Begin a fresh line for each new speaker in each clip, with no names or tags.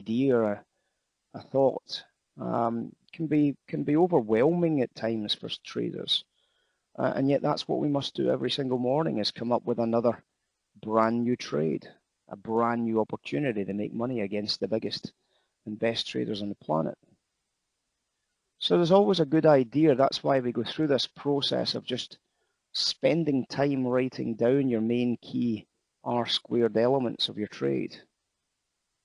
idea, a thought, can be overwhelming at times for traders. And yet that's what we must do every single morning, is come up with another brand new trade, a brand new opportunity to make money against the biggest and best traders on the planet. So there's always a good idea. That's why we go through this process of just spending time writing down your main key R-squared elements of your trade.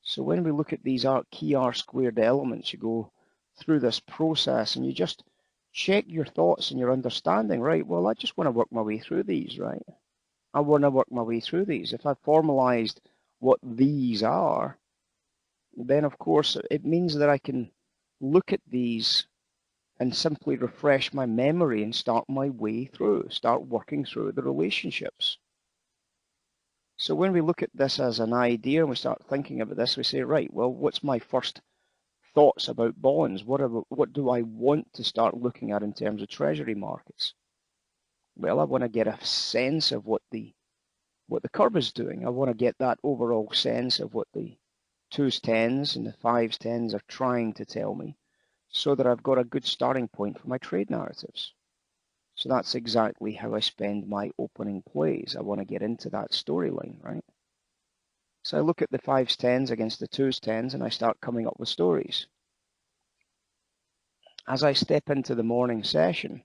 So when we look at these key R-squared elements, you go through this process and you just check your thoughts and your understanding, right? Well, I just want to work my way through these, right? I want to work my way through these. If I've formalized what these are, then of course it means that I can look at these and simply refresh my memory and start my way through, start working through the relationships. So when we look at this as an idea and we start thinking about this, we say, right, well, what's my first thoughts about bonds? What do I want to start looking at in terms of treasury markets? Well, I want to get a sense of what the curve is doing. I want to get that overall sense of what the 2s, 10s and the 5s, 10s are trying to tell me, so that I've got a good starting point for my trade narratives. So that's exactly how I spend my opening plays. I want to get into that storyline, right? So I look at the 5s, 10s against the 2s, 10s, and I start coming up with stories. As I step into the morning session,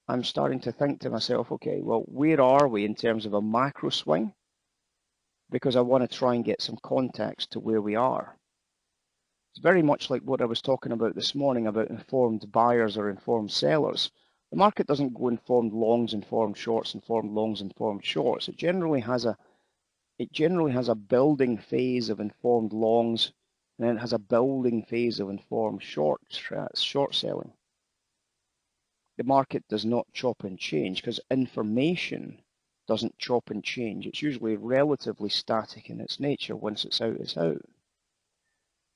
I'm starting to think to myself, okay, well, where are we in terms of a macro swing? Because I want to try and get some context to where we are. It's very much like what I was talking about this morning about informed buyers or informed sellers. The market doesn't go informed longs, informed shorts, informed longs, informed shorts. It generally has a building phase of informed longs, and then it has a building phase of informed short selling. The market does not chop and change because information doesn't chop and change. It's usually relatively static in its nature. Once it's out, it's out.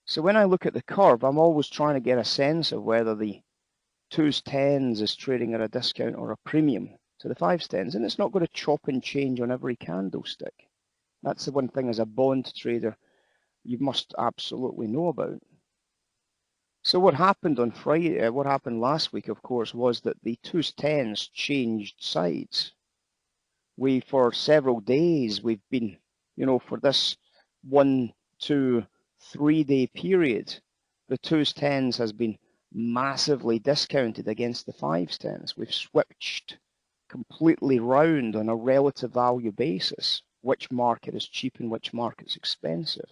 So when I look at the curve, I'm always trying to get a sense of whether the 2s, 10s is trading at a discount or a premium to the 5s, 10s, and it's not going to chop and change on every candlestick. That's the one thing as a bond trader you must absolutely know about. So what happened on Friday, what happened last week, of course, was that the 2s, 10s changed sides. For several days, we've been, for this 1, 2, 3-day period, the 2s, 10s has been massively discounted against the 5s, 10s. We've switched completely round on a relative value basis, which market is cheap and which market is expensive.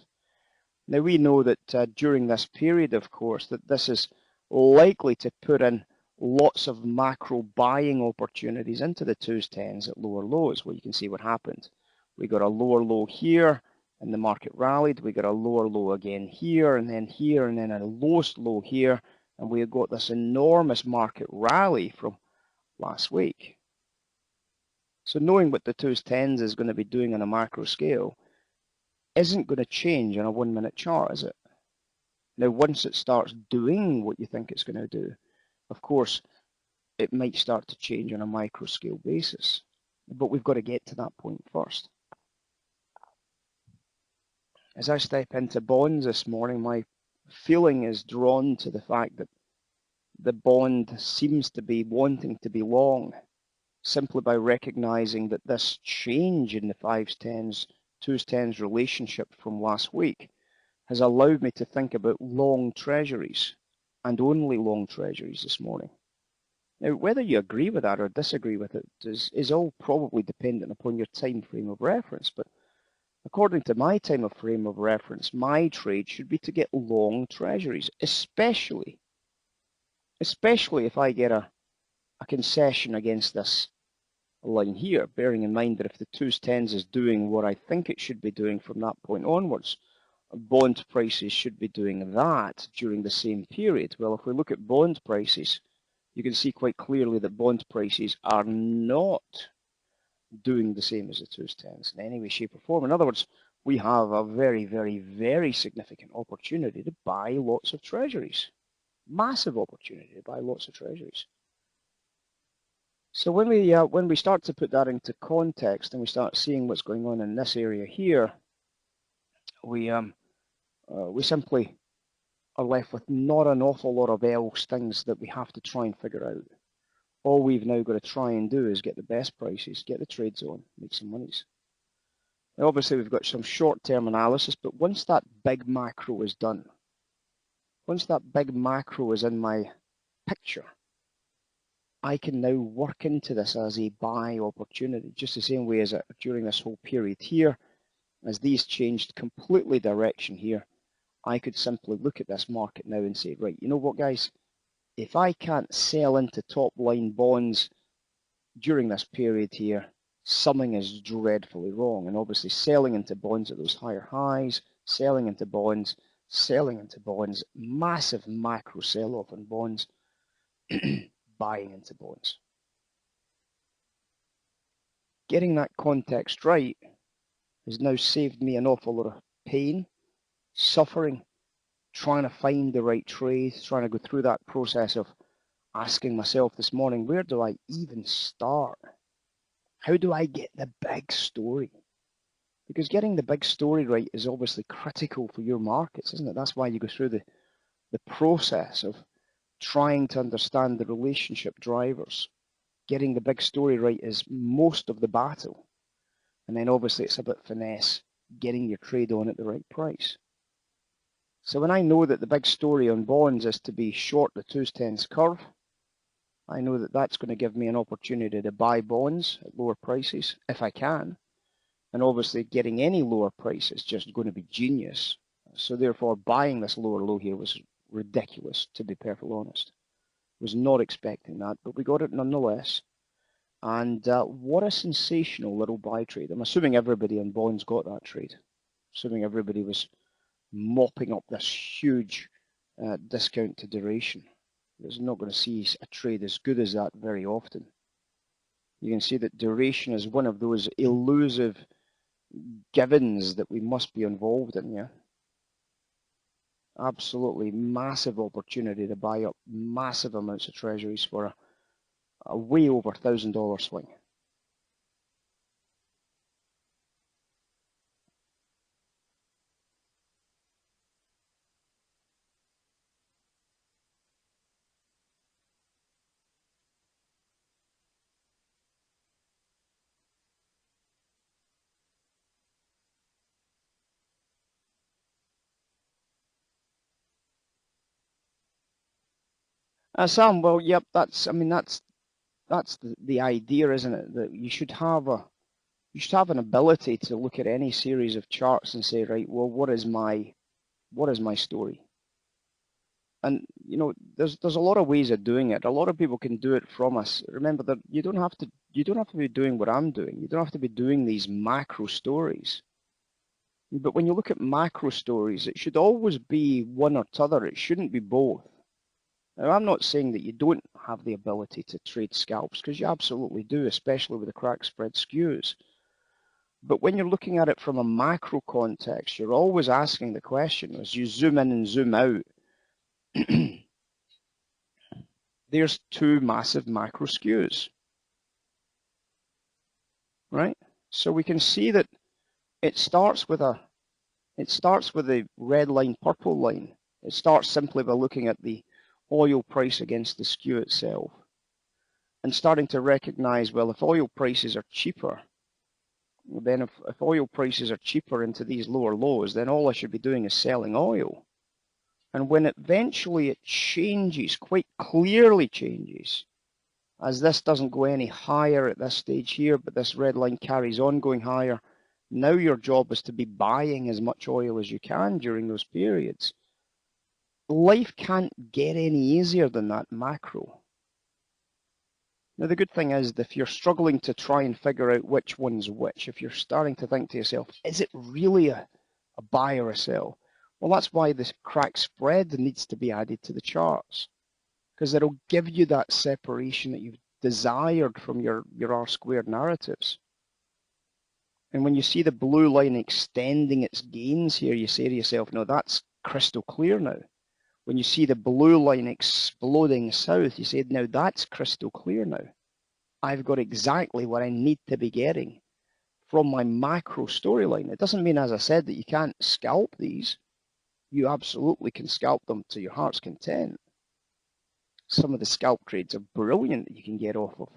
Now we know that during this period, of course, that this is likely to put in lots of macro buying opportunities into the 2s, 10s at lower lows. Well, you can see what happened. We got a lower low here, and the market rallied. We got a lower low again here, and then a lowest low here, and we got this enormous market rally from last week. So knowing what the 2s, 10s is going to be doing on a macro scale isn't going to change on a 1-minute chart, is it? Now, once it starts doing what you think it's going to do, of course, it might start to change on a micro scale basis. But we've got to get to that point first. As I step into bonds this morning, my feeling is drawn to the fact that the bond seems to be wanting to be long, simply by recognizing that this change in the 5s, 10s, 2s, 10s relationship from last week has allowed me to think about long treasuries and only long treasuries this morning. Now, whether you agree with that or disagree with it is all probably dependent upon your time frame of reference, but according to my time of frame of reference, my trade should be to get long treasuries, especially if I get a concession against this line here, bearing in mind that if the 2s, 10s is doing what I think it should be doing from that point onwards, bond prices should be doing that during the same period. Well, if we look at bond prices, you can see quite clearly that bond prices are not doing the same as the 2s, 10s in any way, shape, or form. In other words, we have a very, very, very significant opportunity to buy lots of treasuries. Massive opportunity to buy lots of treasuries. So when we start to put that into context and we start seeing what's going on in this area here, we we simply are left with not an awful lot of else things that we have to try and figure out. All we've now got to try and do is get the best prices, get the trades on, make some monies. Now obviously we've got some short-term analysis, but once that big macro is done, once that big macro is in my picture, I can now work into this as a buy opportunity, just the same way as during this whole period here, as these changed completely direction here, I could simply look at this market now and say, right, you know what, guys, if I can't sell into top line bonds during this period here, something is dreadfully wrong. And obviously selling into bonds at those higher highs, selling into bonds, massive macro sell-off in bonds, buying into bonds. Getting that context right has now saved me an awful lot of pain, suffering, trying to find the right trade, trying to go through that process of asking myself this morning, where do I even start? How do I get the big story? Because getting the big story right is obviously critical for your markets, isn't it? That's why you go through the process of trying to understand the relationship drivers. Getting the big story right is most of the battle. And then obviously it's about finesse, getting your trade on at the right price. So when I know that the big story on bonds is to be short the 2-10 curve, I know that that's going to give me an opportunity to buy bonds at lower prices if I can. And obviously getting any lower price is just going to be genius. So therefore buying this lower low here was ridiculous, to be perfectly honest. Was not expecting that, but we got it nonetheless. And what a sensational little buy trade. I'm assuming everybody on bonds got that trade. Assuming everybody was mopping up this huge discount to duration. There's not going to see a trade as good as that very often. You can see that duration is one of those elusive givens that we must be involved in, yeah? Absolutely massive opportunity to buy up massive amounts of treasuries for a way over $1,000 swing. Sam, well, yep, that's the idea, isn't it? That you should have an ability to look at any series of charts and say, right, well, what is my story? And you know, there's a lot of ways of doing it. A lot of people can do it from us. Remember that you don't have to be doing what I'm doing. You don't have to be doing these macro stories. But when you look at macro stories, it should always be one or t'other. It shouldn't be both. Now, I'm not saying that you don't have the ability to trade scalps, because you absolutely do, especially with the crack spread skews. But when you're looking at it from a macro context, you're always asking the question, as you zoom in and zoom out, there's two massive macro skews, right? So we can see that it starts with a red line, purple line. It starts simply by looking at the oil price against the skew itself and starting to recognize, well, if oil prices are cheaper, then if oil prices are cheaper into these lower lows, then all I should be doing is selling oil. And when eventually it changes, quite clearly changes, as this doesn't go any higher at this stage here, but this red line carries on going higher, now your job is to be buying as much oil as you can during those periods. Life can't get any easier than that macro. Now the good thing is that if you're struggling to try and figure out which one's which, if you're starting to think to yourself, is it really a buy or a sell? Well, that's why this crack spread needs to be added to the charts, because it'll give you that separation that you've desired from your R-squared narratives. And when you see the blue line extending its gains here, you say to yourself, no, that's crystal clear now. When you see the blue line exploding south, you say, now that's crystal clear now. I've got exactly what I need to be getting from my macro storyline. It doesn't mean, as I said, that you can't scalp these. you absolutely can scalp them to your heart's content. Some of the scalp trades are brilliant that you can get off of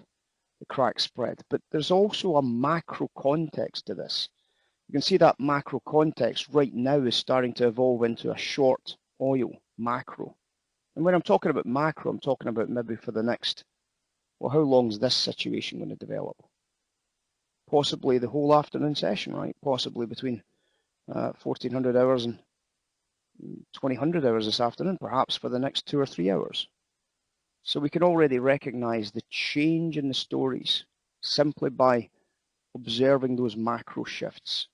the crack spread, but there's also a macro context to this. You can see that macro context right now is starting to evolve into a short oil macro. And when I'm talking about macro, I'm talking about maybe for the next, well, how long is this situation going to develop? Possibly the whole afternoon session, right? Possibly between 1400 hours and 2000 hours this afternoon, perhaps for the next 2 or 3 hours. So we can already recognize the change in the stories simply by observing those macro shifts.